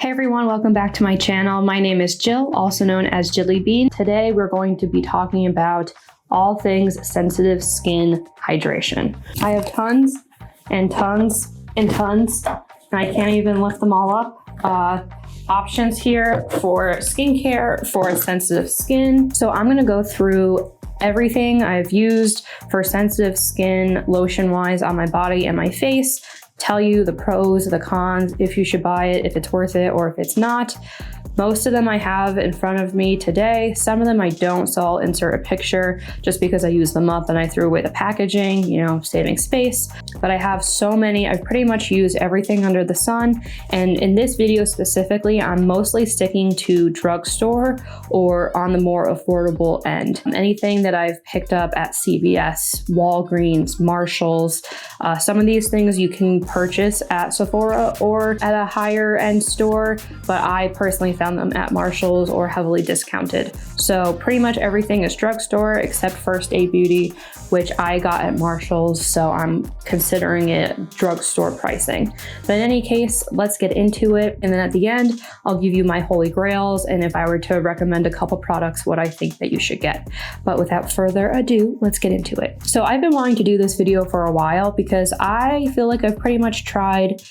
Hey everyone, welcome back to my channel. My name is Jill, also known as Jilly Bean. Today we're going to be talking about all things sensitive skin hydration. I have tons and tons and tons, and I can't even lift them all up. Options here for skincare for sensitive skin. So I'm gonna go through everything I've used for sensitive skin lotion-wise on my body and my face, tell you the pros, the cons, if you should buy it, if it's worth it, or if it's not. Most of them I have in front of me today. Some of them I don't, so I'll insert a picture just because I used them up and I threw away the packaging, you know, saving space. But I have so many, I've pretty much used everything under the sun. And in this video specifically, I'm mostly sticking to drugstore or on the more affordable end. Anything that I've picked up at CVS, Walgreens, Marshalls. Some of these things you can purchase at Sephora or at a higher end store, but I personally found them at Marshalls or heavily discounted. So pretty much everything is drugstore except First Aid Beauty, which I got at Marshalls, so I'm considering it drugstore pricing. But in any case, let's get into it. And then at the end, I'll give you my holy grails, and if I were to recommend a couple products, what I think that you should get. But without further ado, let's get into it. So I've been wanting to do this video for a while because I feel like I've pretty much tried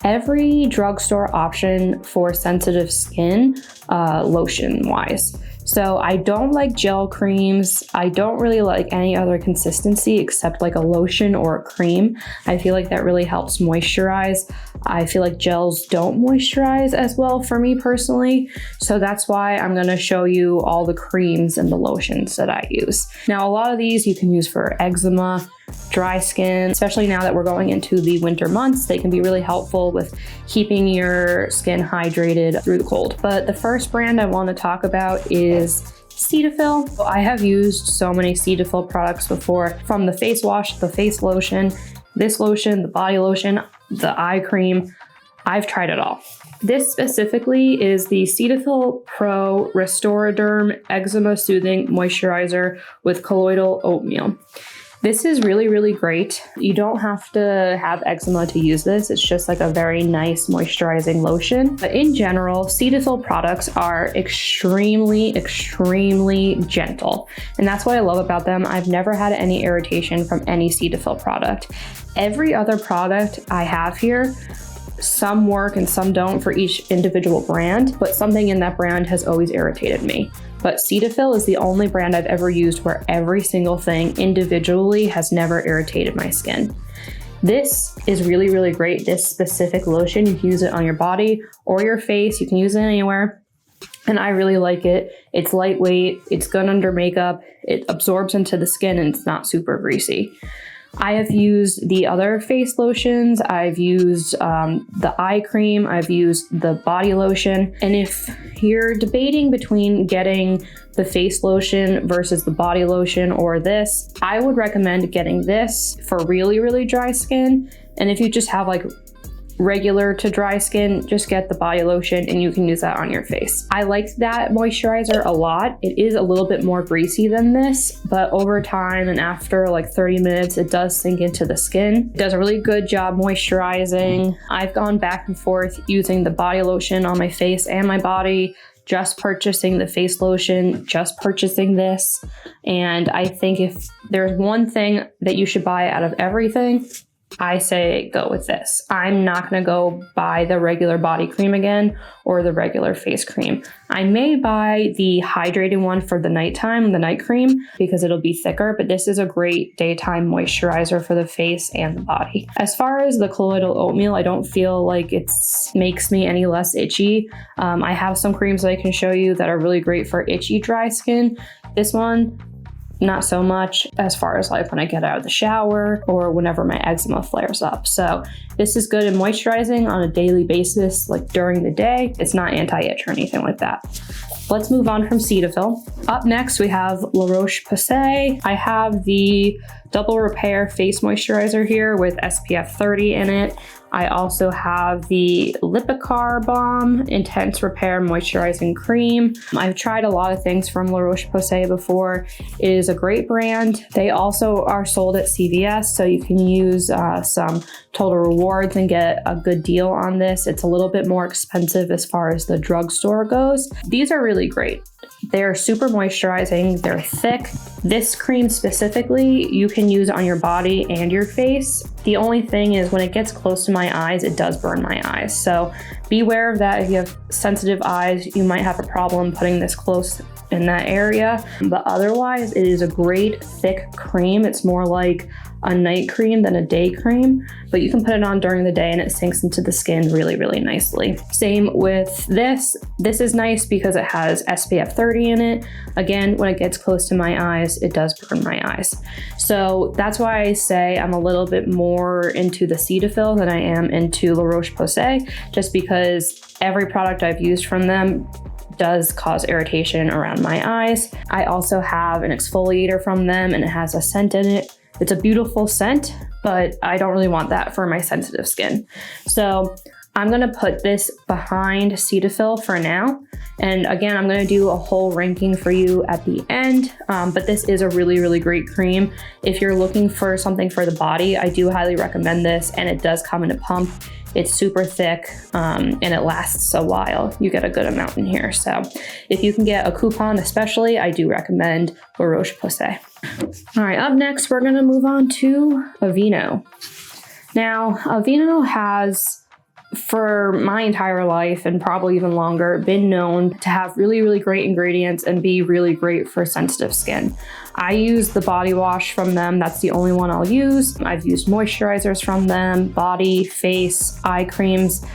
every drugstore option for sensitive skin, lotion wise. So I don't like gel creams. I don't really like any other consistency except like a lotion or a cream. I feel like that really helps moisturize. I feel like gels don't moisturize as well for me personally. So that's why I'm gonna show you all the creams and the lotions that I use. Now, a lot of these you can use for eczema, dry skin, especially now that we're going into the winter months. They can be really helpful with keeping your skin hydrated through the cold. But the first brand I want to talk about is Cetaphil. I have used so many Cetaphil products before, from the face wash, the face lotion, this lotion, the body lotion, the eye cream. I've tried it all. This specifically is the Cetaphil Pro Restoraderm Eczema Soothing Moisturizer with Colloidal Oatmeal. This is really, really great. You don't have to have eczema to use this. It's just like a very nice moisturizing lotion. But in general, Cetaphil products are extremely, extremely gentle. And that's what I love about them. I've never had any irritation from any Cetaphil product. Every other product I have here, some work and some don't for each individual brand, but something in that brand has always irritated me. But Cetaphil is the only brand I've ever used where every single thing individually has never irritated my skin. This is really, really great. This specific lotion, you can use it on your body or your face. You can use it anywhere. And I really like it. It's lightweight, it's good under makeup, it absorbs into the skin, and it's not super greasy. I have used the other face lotions. I've used the eye cream. I've used the body lotion. And if you're debating between getting the face lotion versus the body lotion or this, I would recommend getting this for really, really dry skin. And if you just have like regular to dry skin, just get the body lotion and you can use that on your face. I liked that moisturizer a lot. It is a little bit more greasy than this, but over time and after like 30 minutes, it does sink into the skin. It does a really good job moisturizing. I've gone back and forth using the body lotion on my face and my body, just purchasing the face lotion, just purchasing this. And I think if there's one thing that you should buy out of everything, I say go with this. I'm not gonna go buy the regular body cream again or the regular face cream. I may buy the hydrating one for the nighttime, the night cream, because it'll be thicker, but this is a great daytime moisturizer for the face and the body. As far as the colloidal oatmeal, I don't feel like it makes me any less itchy. I have some creams that I can show you that are really great for itchy, dry skin. This one, not so much, as far as like when I get out of the shower or whenever my eczema flares up. So this is good in moisturizing on a daily basis, like during the day. It's not anti-itch or anything like that. Let's move on from Cetaphil. Up next, we have La Roche-Posay. I have the Double Repair Face Moisturizer here with SPF 30 in it. I also have the Lipicar Balm Intense Repair Moisturizing Cream. I've tried a lot of things from La Roche-Posay before. It is a great brand. They also are sold at CVS, so you can use some Total Rewards and get a good deal on this. It's a little bit more expensive as far as the drugstore goes. These are really great. They're super moisturizing, they're thick. This cream specifically, you can use on your body and your face. The only thing is when it gets close to my eyes, it does burn my eyes. So beware of that. If you have sensitive eyes, you might have a problem putting this close in that area. But otherwise, it is a great thick cream. It's more like a night cream than a day cream, but you can put it on during the day and it sinks into the skin really, really nicely. Same with this. This is nice because it has SPF 30 in it. Again, when it gets close to my eyes, it does burn my eyes. So that's why I say I'm a little bit more into the Cetaphil than I am into La Roche-Posay, just because every product I've used from them does cause irritation around my eyes. I also have an exfoliator from them and it has a scent in it. It's a beautiful scent, but I don't really want that for my sensitive skin. So I'm gonna put this behind Cetaphil for now. And again, I'm gonna do a whole ranking for you at the end, but this is a really, really great cream. If you're looking for something for the body, I do highly recommend this, and it does come in a pump. It's super thick and it lasts a while. You get a good amount in here. So if you can get a coupon especially, I do recommend La Roche-Posay. All right, up next, we're gonna move on to Aveeno. Now, Aveeno has, for my entire life and probably even longer, been known to have really, really great ingredients and be really great for sensitive skin. I use the body wash from them. That's the only one I'll use. I've used moisturizers from them, body, face, eye creams,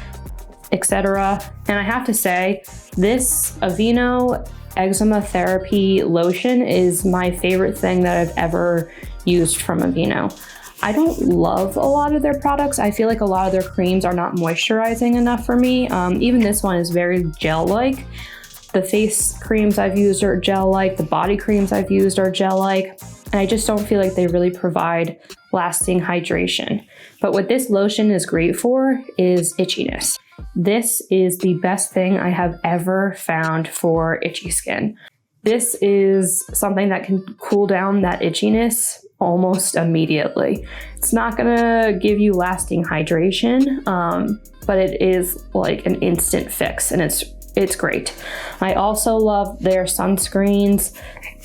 etc. And I have to say, this Aveeno Eczema Therapy Lotion is my favorite thing that I've ever used from Aveeno. I don't love a lot of their products. I feel like a lot of their creams are not moisturizing enough for me. Even this one is very gel-like. The face creams I've used are gel-like. The body creams I've used are gel-like. And I just don't feel like they really provide lasting hydration. But what this lotion is great for is itchiness. This is the best thing I have ever found for itchy skin. This is something that can cool down that itchiness almost immediately. It's not gonna give you lasting hydration, but it is like an instant fix, and it's great. I also love their sunscreens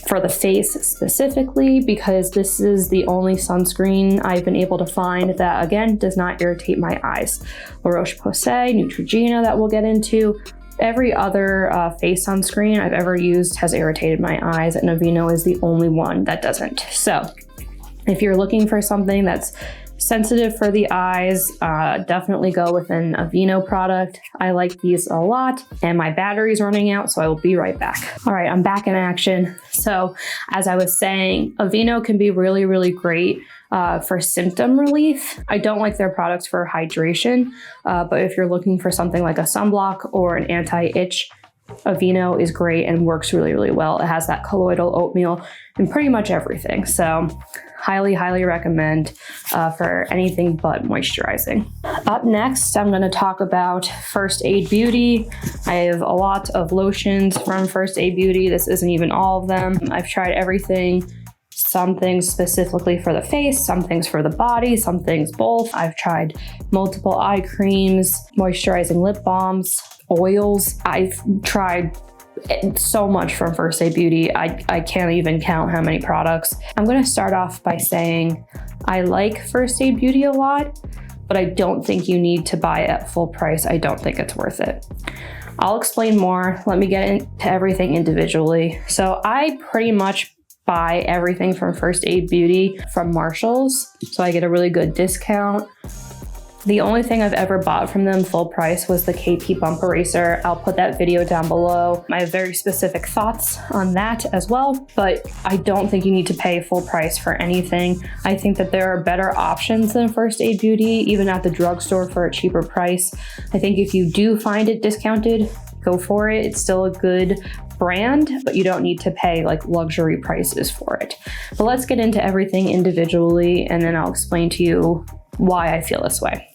for the face specifically, because this is the only sunscreen I've been able to find that, again, does not irritate my eyes. La Roche-Posay, Neutrogena that we'll get into. Every other face sunscreen I've ever used has irritated my eyes, and Aveeno is the only one that doesn't. So if you're looking for something that's sensitive for the eyes, definitely go with an Aveeno product. I like these a lot, and my battery's running out, so I will be right back. All right, I'm back in action. So as I was saying, Aveeno can be really, really great for symptom relief. I don't like their products for hydration, but if you're looking for something like a sunblock or an anti-itch, Aveeno is great and works really, really well. It has that colloidal oatmeal in pretty much everything. So highly, highly recommend for anything but moisturizing. Up next, I'm gonna talk about First Aid Beauty. I have a lot of lotions from First Aid Beauty. This isn't even all of them. I've tried everything. Some things specifically for the face, some things for the body, some things both. I've tried multiple eye creams, moisturizing lip balms, oils. I've tried so much from First Aid Beauty. I can't even count how many products. I'm gonna start off by saying I like First Aid Beauty a lot, but I don't think you need to buy it at full price. I don't think it's worth it. I'll explain more. Let me get into everything individually. So I pretty much buy everything from First Aid Beauty from Marshall's, so I get a really good discount. The only thing I've ever bought from them full price was the KP Bump Eraser. I'll put that video down below. I have very specific thoughts on that as well, but I don't think you need to pay full price for anything. I think that there are better options than First Aid Beauty, even at the drugstore for a cheaper price. I think if you do find it discounted, go for it. It's still a good brand, but you don't need to pay like luxury prices for it. But let's get into everything individually, and then I'll explain to you why I feel this way.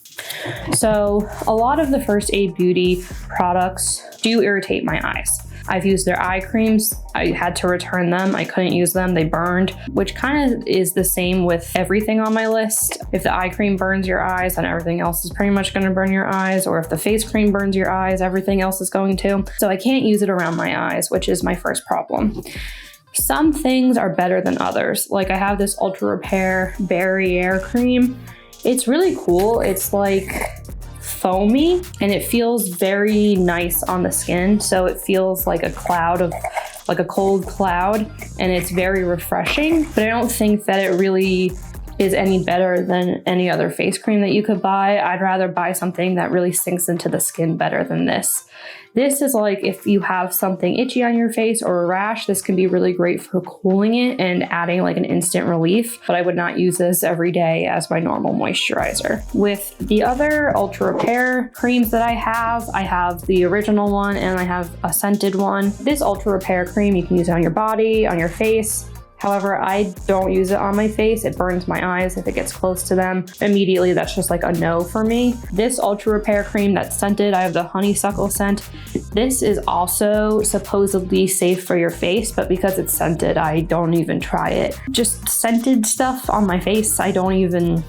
So a lot of the First Aid Beauty products do irritate my eyes. I've used their eye creams. I had to return them. I couldn't use them. They burned, which kind of is the same with everything on my list. If the eye cream burns your eyes, then everything else is pretty much going to burn your eyes. Or if the face cream burns your eyes, everything else is going to. So I can't use it around my eyes, which is my first problem. Some things are better than others. Like I have this Ultra Repair Barrier Cream. It's really cool. It's like foamy and it feels very nice on the skin. So it feels like a cloud of, like a cold cloud, and it's very refreshing. But I don't think that it really is any better than any other face cream that you could buy. I'd rather buy something that really sinks into the skin better than this. This is like if you have something itchy on your face or a rash, this can be really great for cooling it and adding like an instant relief, but I would not use this every day as my normal moisturizer. With the other Ultra Repair creams that I have the original one and I have a scented one. This Ultra Repair cream, you can use it on your body, on your face. However, I don't use it on my face. It burns my eyes if it gets close to them. Immediately, that's just like a no for me. This Ultra Repair cream that's scented, I have the honeysuckle scent. This is also supposedly safe for your face, but because it's scented, I don't even try it. Just scented stuff on my face, I don't even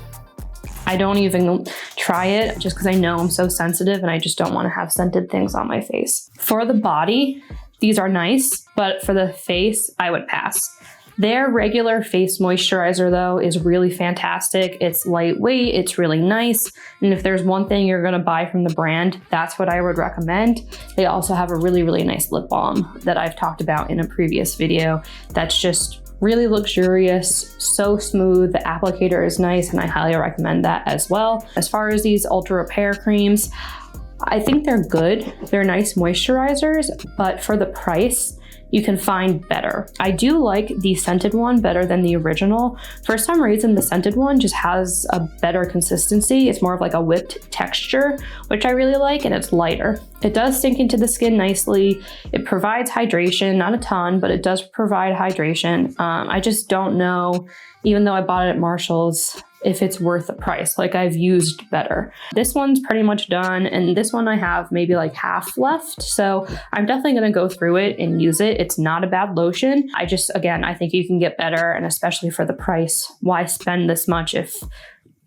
try it just because I know I'm so sensitive and I just don't want to have scented things on my face. For the body, these are nice, but for the face, I would pass. Their regular face moisturizer though is really fantastic. It's lightweight, it's really nice. And if there's one thing you're gonna buy from the brand, that's what I would recommend. They also have a really, really nice lip balm that I've talked about in a previous video. That's just really luxurious, so smooth. The applicator is nice and I highly recommend that as well. As far as these Ultra Repair creams, I think they're good. They're nice moisturizers, but for the price, you can find better. I do like the scented one better than the original. For some reason, the scented one just has a better consistency. It's more of like a whipped texture, which I really like, and it's lighter. It does sink into the skin nicely. It provides hydration, not a ton, but it does provide hydration. I just don't know, even though I bought it at Marshall's, if it's worth the price. Like I've used better. This one's pretty much done, and this one I have maybe like half left. So I'm definitely gonna go through it and use it. It's not a bad lotion. Again, I think you can get better, and especially for the price, why spend this much if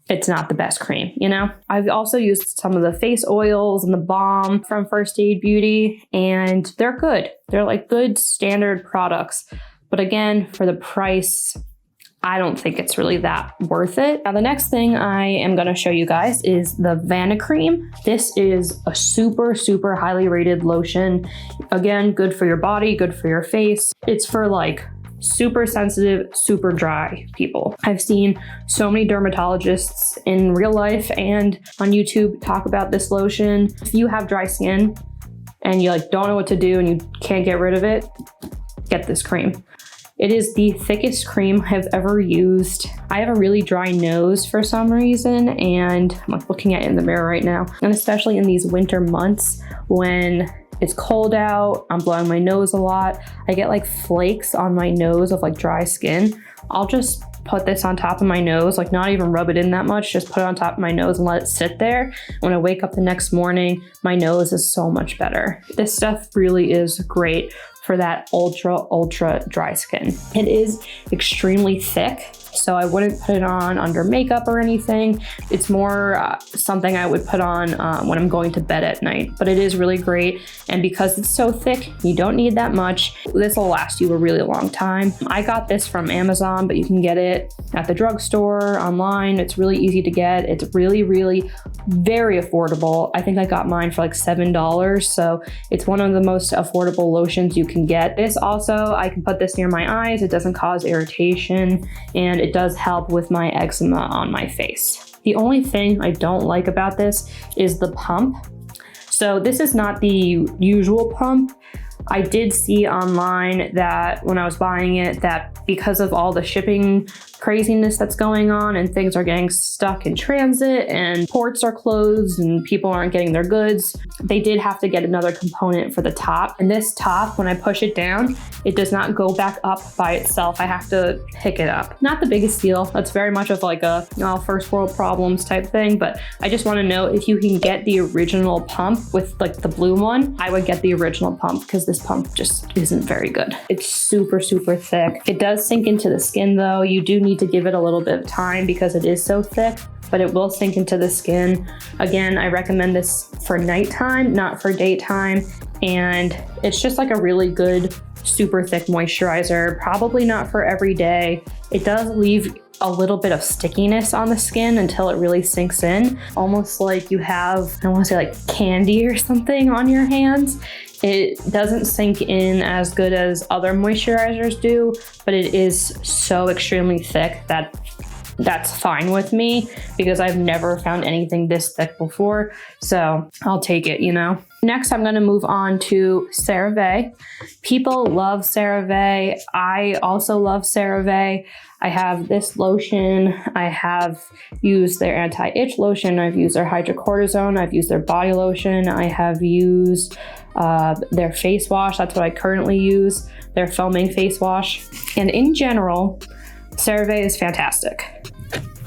it's not the best cream, you know? I've also used some of the face oils and the balm from First Aid Beauty, and they're good. They're like good standard products. But again, for the price, I don't think it's really that worth it. Now, the next thing I am gonna show you guys is the Vana Cream. This is a super, super highly rated lotion. Again, good for your body, good for your face. It's for like super sensitive, super dry people. I've seen so many dermatologists in real life and on YouTube talk about this lotion. If you have dry skin and you like don't know what to do and you can't get rid of it, get this cream. It is the thickest cream I've ever used. I have a really dry nose for some reason, and I'm like looking at it in the mirror right now. And especially in these winter months when it's cold out, I'm blowing my nose a lot. I get like flakes on my nose of like dry skin. I'll just put this on top of my nose, like not even rub it in that much, just put it on top of my nose and let it sit there. When I wake up the next morning, my nose is so much better. This stuff really is great for that ultra dry skin. It is extremely thick, so I wouldn't put it on under makeup or anything. It's more something I would put on when I'm going to bed at night, but it is really great. And because it's so thick, you don't need that much. This will last you a really long time. I got this from Amazon, but you can get it at the drugstore, online. It's really easy to get. It's really, really very affordable. I think I got mine for like $7, so it's one of the most affordable lotions you can get. This also, I can put this near my eyes. It doesn't cause irritation, and it does help with my eczema on my face. The only thing I don't like about this is the pump. So this is not the usual pump. I did see online that when I was buying it, that because of all the shipping craziness that's going on and things are getting stuck in transit and ports are closed and people aren't getting their goods, they did have to get another component for the top. And this top, when I push it down, it does not go back up by itself. I have to pick it up. Not the biggest deal. That's very much of like a first world problems type thing, but I just want to know if you can get the original pump with like the blue one, I would get the original pump because this pump just isn't very good. It's super, super thick. It does sink into the skin though. You do need to give it a little bit of time because it is so thick, but it will sink into the skin. Again, I recommend this for nighttime, not for daytime. And it's just like a really good, super thick moisturizer. Probably not for every day. It does leave a little bit of stickiness on the skin until it really sinks in. Almost like you have, I want to say like candy or something on your hands. It doesn't sink in as good as other moisturizers do, but it is so extremely thick that that's fine with me because I've never found anything this thick before. So I'll take it, you know. Next, I'm going to move on to Cerave. People love Cerave. I also love Cerave. I have this lotion. I have used their anti-itch lotion. I've used their hydrocortisone. I've used their body lotion. I have used their face wash. That's what I currently use, their foaming face wash. And in general, Cerave is fantastic.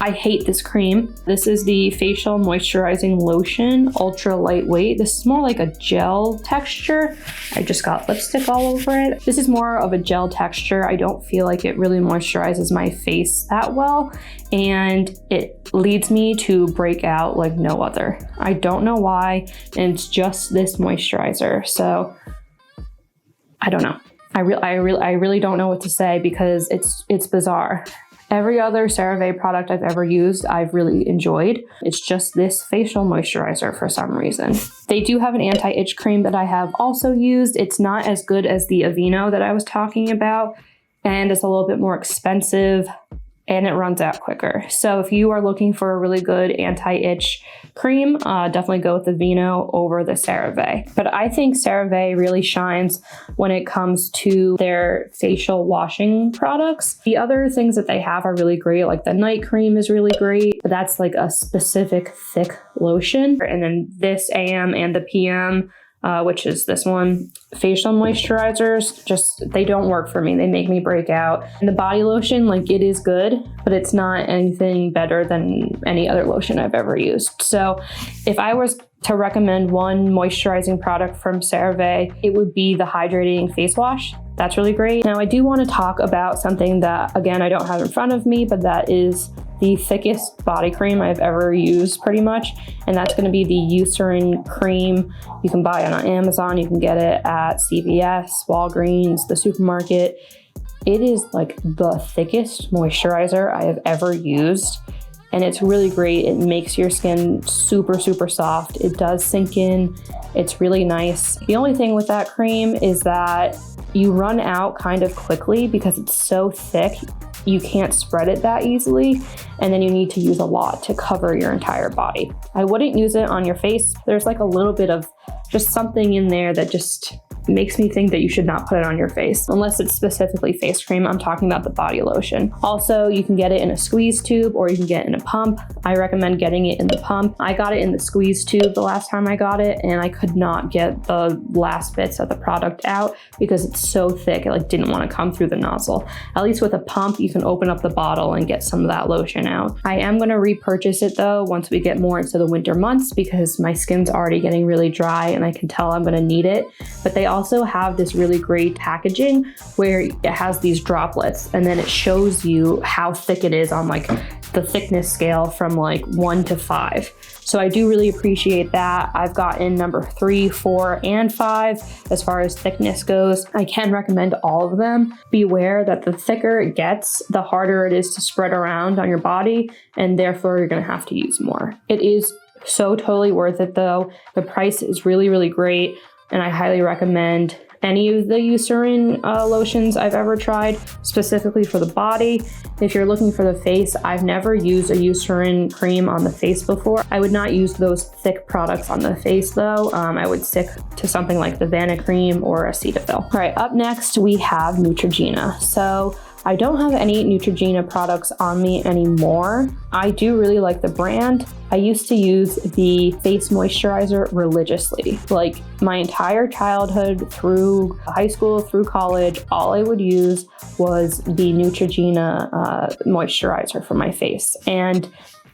I hate this cream. This is the Facial Moisturizing Lotion, ultra lightweight. This is more like a gel texture. I just got lipstick all over it. This is more of a gel texture. I don't feel like it really moisturizes my face that well, and it leads me to break out like no other. I don't know why, and it's just this moisturizer. So I don't know. I really don't know what to say because it's bizarre. Every other Cerave product I've ever used, I've really enjoyed. It's just this facial moisturizer for some reason. They do have an anti-itch cream that I have also used. It's not as good as the Aveeno that I was talking about, and it's a little bit more expensive, and it runs out quicker. So if you are looking for a really good anti-itch cream, definitely go with the Aveeno over the Cerave. But I think Cerave really shines when it comes to their facial washing products. The other things that they have are really great, like the night cream is really great, but that's like a specific thick lotion. And then this AM and the PM, which is this one, facial moisturizers, just, they don't work for me. They make me break out. And the body lotion, like, it is good, but it's not anything better than any other lotion I've ever used. So if I was to recommend one moisturizing product from Cerave, it would be the hydrating face wash. That's really great. Now I do want to talk about something that, again, I don't have in front of me, but that is the thickest body cream I've ever used pretty much. And that's going to be the Eucerin Cream. You can buy it on Amazon. You can get it at CVS, Walgreens, the supermarket. It is like the thickest moisturizer I have ever used. And it's really great. It makes your skin super, super soft. It does sink in. It's really nice. The only thing with that cream is that you run out kind of quickly because it's so thick. You can't spread it that easily, and then you need to use a lot to cover your entire body. I wouldn't use it on your face. There's like a little bit of just something in there that just makes me think that you should not put it on your face, unless it's specifically face cream. I'm talking about the body lotion. Also, you can get it in a squeeze tube or you can get it in a pump. I recommend getting it in the pump. I got it in the squeeze tube the last time I got it, and I could not get the last bits of the product out because it's so thick. It like didn't want to come through the nozzle. At least with a pump, you can open up the bottle and get some of that lotion out. I am going to repurchase it though once we get more into the winter months because my skin's already getting really dry and I can tell I'm going to need it. But they also have this really great packaging where it has these droplets and then it shows you how thick it is on like the thickness scale from like 1 to 5. So I do really appreciate that. I've gotten number 3, 4, and 5 as far as thickness goes. I can recommend all of them. Beware that the thicker it gets, the harder it is to spread around on your body, and therefore you're gonna have to use more. It is so totally worth it though. The price is really, really great, and I highly recommend any of the Eucerin lotions I've ever tried, specifically for the body. If you're looking for the face, I've never used a Eucerin cream on the face before. I would not use those thick products on the face though. I would stick to something like the Vana Cream or a Cetaphil. All right, up next we have Neutrogena. So I don't have any Neutrogena products on me anymore. I do really like the brand. I used to use the face moisturizer religiously. Like my entire childhood through high school, through college, all I would use was the Neutrogena moisturizer for my face. And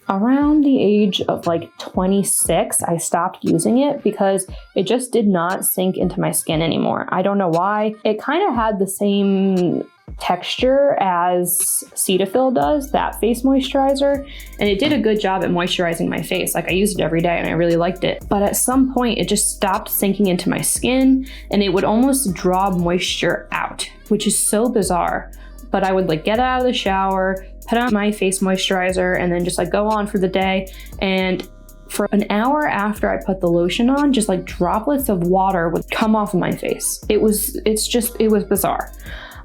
around the age of like 26, I stopped using it because it just did not sink into my skin anymore. I don't know why. It kind of had the same texture as Cetaphil does, that face moisturizer, and it did a good job at moisturizing my face. Like I used it every day and I really liked it. But at some point it just stopped sinking into my skin and it would almost draw moisture out, which is so bizarre. But I would like get out of the shower, put on my face moisturizer, and then just like go on for the day. And for an hour after I put the lotion on, just like droplets of water would come off of my face. It was bizarre.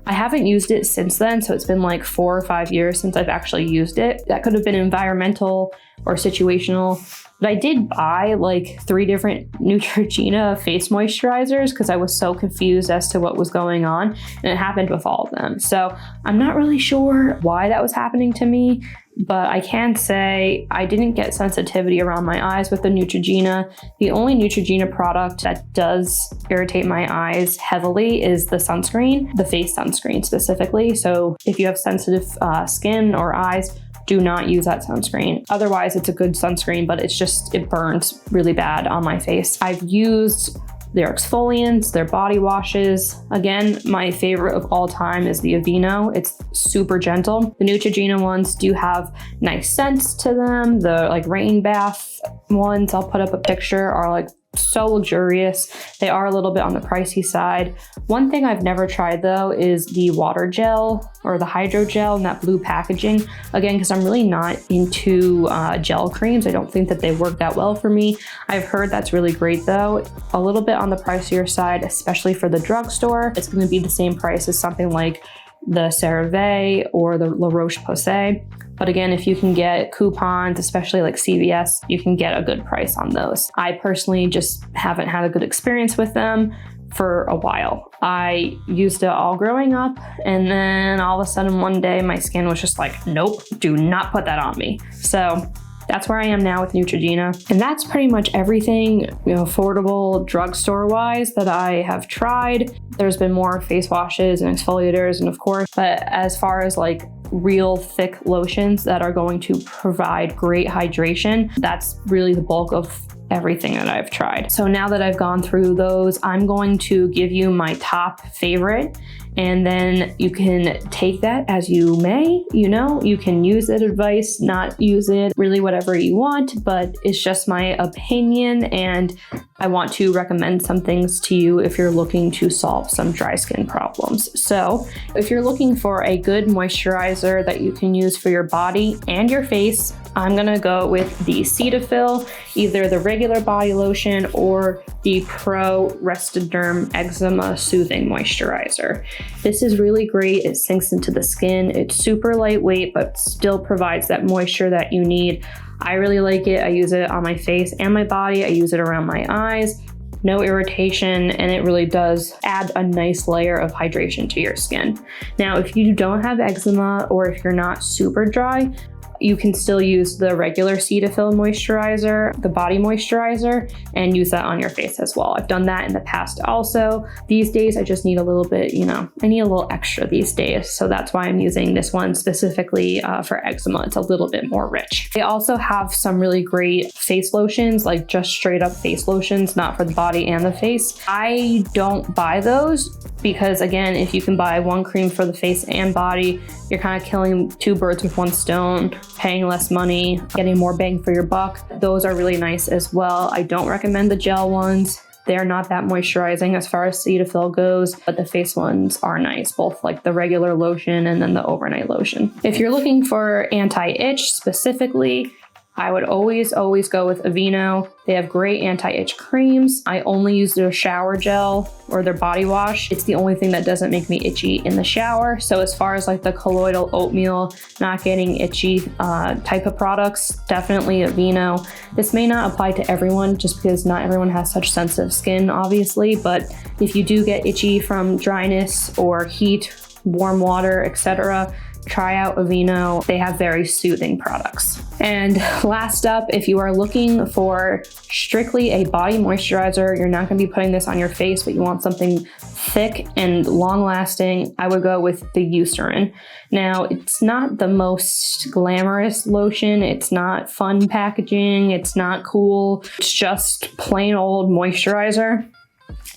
I haven't used it since then, so it's been like 4 or 5 years since I've actually used it. That could have been environmental or situational. But I did buy like 3 different Neutrogena face moisturizers because I was so confused as to what was going on, and it happened with all of them. So I'm not really sure why that was happening to me, but I can say I didn't get sensitivity around my eyes with the Neutrogena. The only Neutrogena product that does irritate my eyes heavily is the sunscreen, the face sunscreen specifically. So if you have sensitive skin or eyes, do not use that sunscreen. Otherwise, it's a good sunscreen, but it burns really bad on my face. I've used their exfoliants, their body washes. Again, my favorite of all time is the Aveeno. It's super gentle. The Neutrogena ones do have nice scents to them. The like rain bath ones, I'll put up a picture, are like so luxurious. They are a little bit on the pricey side. One thing I've never tried though is the water gel or the hydro gel in that blue packaging. Again, because I'm really not into gel creams. I don't think that they work that well for me. I've heard that's really great though. A little bit on the pricier side, especially for the drugstore. It's going to be the same price as something like the Cerave or the La Roche-Posay. But again, if you can get coupons, especially like CVS, you can get a good price on those. I personally just haven't had a good experience with them for a while. I used it all growing up, and then all of a sudden one day my skin was just like, nope, do not put that on me. So that's where I am now with Neutrogena. And that's pretty much everything, affordable drugstore wise that I have tried. There's been more face washes and exfoliators, and of course, but as far as like real thick lotions that are going to provide great hydration, that's really the bulk of everything that I've tried. So now that I've gone through those, I'm going to give you my top favorite, and then you can take that as you may. You can use that advice, not use it, really whatever you want, but it's just my opinion, and I want to recommend some things to you if you're looking to solve some dry skin problems. So if you're looking for a good moisturizer that you can use for your body and your face, I'm gonna go with the Cetaphil, either the regular body lotion or the Pro Restoraderm Eczema Soothing Moisturizer. This is really great. It sinks into the skin. It's super lightweight, but still provides that moisture that you need. I really like it. I use it on my face and my body. I use it around my eyes. No irritation, and it really does add a nice layer of hydration to your skin. Now, if you don't have eczema or if you're not super dry, you can still use the regular Cetaphil moisturizer, the body moisturizer, and use that on your face as well. I've done that in the past also. These days, I just need a little bit, I need a little extra these days. So that's why I'm using this one specifically for eczema. It's a little bit more rich. They also have some really great face lotions, like just straight up face lotions, not for the body and the face. I don't buy those because again, if you can buy one cream for the face and body, you're kind of killing 2 birds with 1 stone, paying less money, getting more bang for your buck. Those are really nice as well. I don't recommend the gel ones. They're not that moisturizing as far as Cetaphil goes, but the face ones are nice, both like the regular lotion and then the overnight lotion. If you're looking for anti-itch specifically, I would always go with Aveeno. They have great anti-itch creams. I only use their shower gel or their body wash. It's the only thing that doesn't make me itchy in the shower. So as far as like the colloidal oatmeal, not getting itchy type of products, definitely Aveeno. This may not apply to everyone just because not everyone has such sensitive skin, obviously, but if you do get itchy from dryness or heat, warm water, etc., try out Aveeno. They have very soothing products. And last up, if you are looking for strictly a body moisturizer, you're not going to be putting this on your face, but you want something thick and long lasting, I would go with the Eucerin. Now, it's not the most glamorous lotion. It's not fun packaging. It's not cool. It's just plain old moisturizer.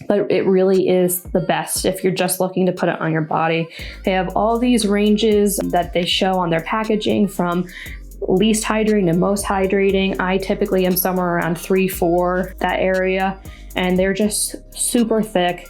But it really is the best if you're just looking to put it on your body. They have all these ranges that they show on their packaging, from least hydrating to most hydrating. I typically am somewhere around 3-4, that area, and they're just super thick.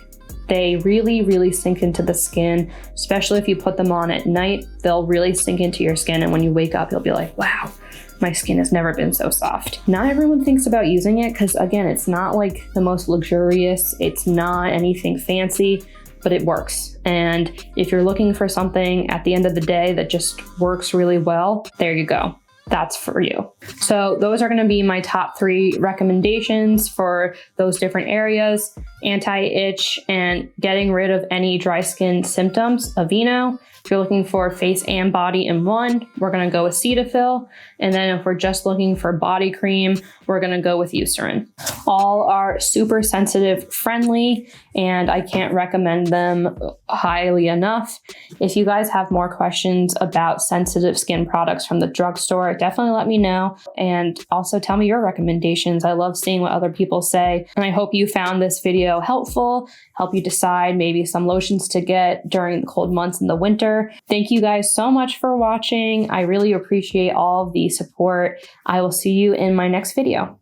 They really, really sink into the skin, especially if you put them on at night. They'll really sink into your skin, and when you wake up, you'll be like, wow, my skin has never been so soft. Not everyone thinks about using it because, again, it's not like the most luxurious, it's not anything fancy, but it works. And if you're looking for something at the end of the day that just works really well, there you go. That's for you. So those are going to be my top 3 recommendations for those different areas: anti-itch and getting rid of any dry skin symptoms, Aveeno. If you're looking for face and body in one, we're going to go with Cetaphil. And then if we're just looking for body cream, we're going to go with Eucerin. All are super sensitive friendly, and I can't recommend them highly enough. If you guys have more questions about sensitive skin products from the drugstore, definitely let me know. And also tell me your recommendations. I love seeing what other people say. And I hope you found this video helpful, help you decide maybe some lotions to get during the cold months in the winter. Thank you guys so much for watching. I really appreciate all of the support. I will see you in my next video.